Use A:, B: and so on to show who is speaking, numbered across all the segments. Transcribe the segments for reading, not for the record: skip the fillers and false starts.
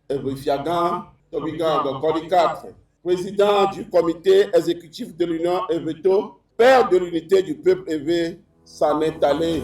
A: Fiagan Tobigan Gokoli 4, président du comité exécutif de l'Union Eveto, père de l'unité du peuple Evé, s'en est allé.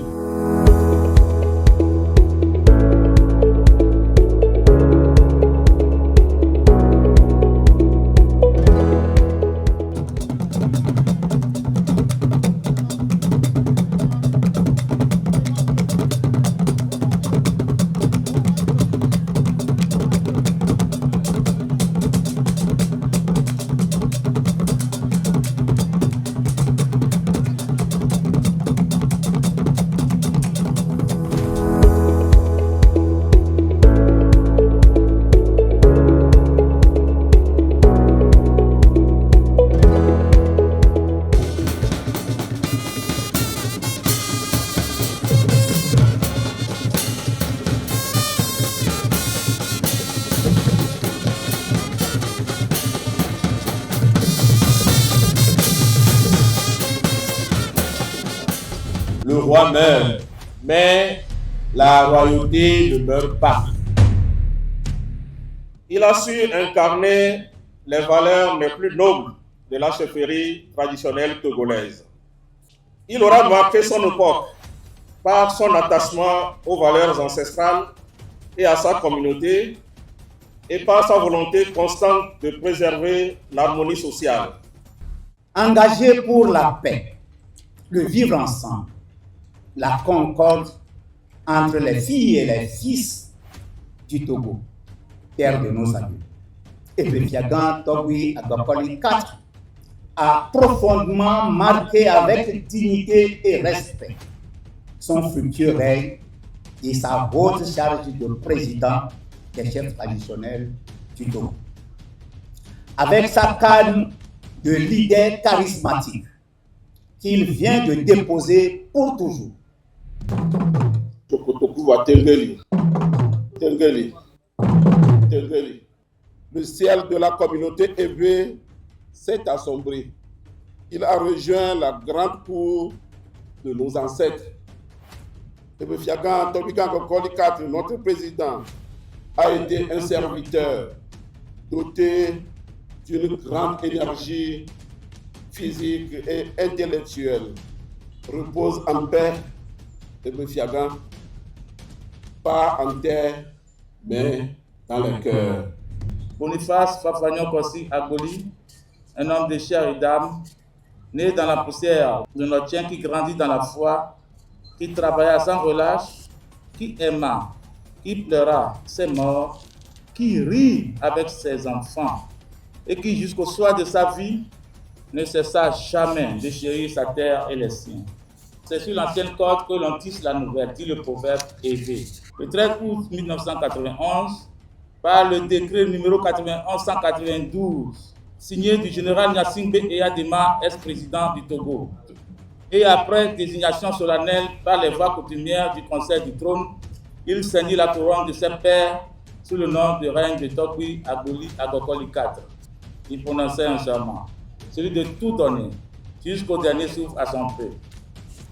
A: Le roi meurt, mais la royauté ne meurt pas. Il a su incarner les valeurs les plus nobles de la chefferie traditionnelle togolaise. Il aura marqué son époque par son attachement aux valeurs ancestrales et à sa communauté et par sa volonté constante de préserver l'harmonie sociale.
B: Engagé pour la paix, le vivre ensemble, la concorde entre les filles et les fils du Togo, terre de nos amis. Et Fiagan Togui Agokoli 4 a profondément marqué avec dignité et respect son futur règne et sa haute charge de président des chefs traditionnels du Togo. Avec sa canne de leader charismatique qu'il vient de déposer pour toujours.
A: Le ciel de la communauté Evé s'est assombri. Il a rejoint la grande cour de nos ancêtres. Fiagan Tobigan Gokoli 4, notre président, a été un serviteur doté d'une grande énergie physique et intellectuelle. Repose en paix, Fiagan, pas en terre, mais dans le cœur.
C: Boniface Fafagnon Kossi Agoli, un homme de chair et d'âme, né dans la poussière de notre chien, qui grandit dans la foi, qui travailla sans relâche, qui aima, qui pleura ses morts, qui rit avec ses enfants et qui jusqu'au soir de sa vie ne cessa jamais de chérir sa terre et les siens. C'est sur l'ancienne corde que l'on tisse la nouvelle, dit le proverbe Evé. Le 13 août 1991, par le décret numéro 9192, signé du général Gnassingbé Eyadema, ex-président du Togo, et après désignation solennelle par les voix coutumières du Conseil du trône, il ceignit la couronne de ses pères sous le nom de règne de Togui Agokoli 4. Il prononçait un serment, celui de tout donner, jusqu'au dernier souffle à son peuple.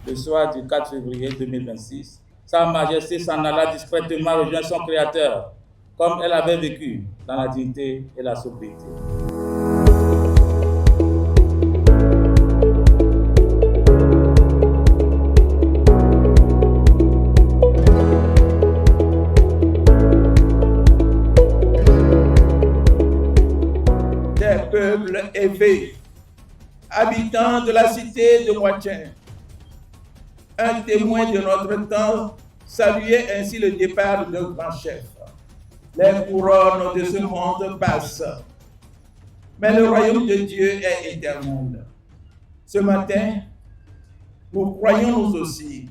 C: Le soir du 4 février 2026, Sa Majesté s'en alla discrètement rejoindre son Créateur, comme elle avait vécu dans la dignité et la sobriété.
D: Des peuples Evé, habitants de la cité de Moitien, un témoin de notre temps, saluait ainsi le départ de nos grands chefs. Les couronnes de ce monde passent, mais le royaume de Dieu est éternel. Ce matin, nous croyons nous aussi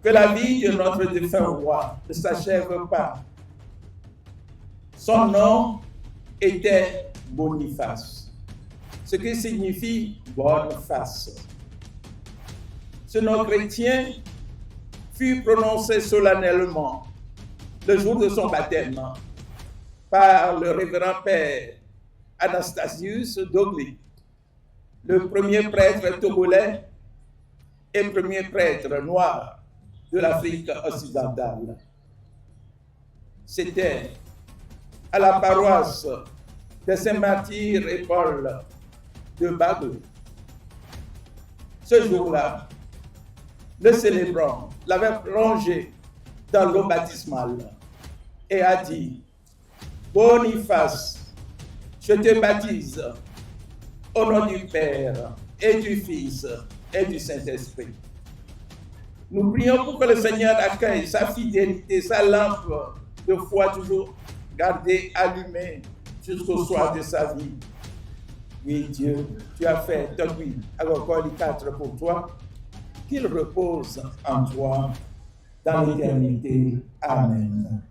D: que la vie de notre défunt roi ne s'achève pas. Son nom était Boniface, ce qui signifie bonne face. Ce nom chrétien fut prononcé solennellement le jour de son baptême par le révérend père Anastasius Dogli, le premier prêtre togolais et premier prêtre noir de l'Afrique occidentale. C'était à la paroisse de Saint-Martyr et Paul de Bague. Ce jour-là, le célébrant l'avait plongé dans l'eau baptismale et a dit: Boniface, je te baptise au nom du Père et du Fils et du Saint-Esprit. Nous prions pour que le Seigneur accueille sa fidélité, sa lampe de foi toujours gardée allumée jusqu'au soir de sa vie. Oui, Dieu, tu as fait Togui Agokoli 4 pour toi, qu'il repose en toi dans l'éternité. Amen.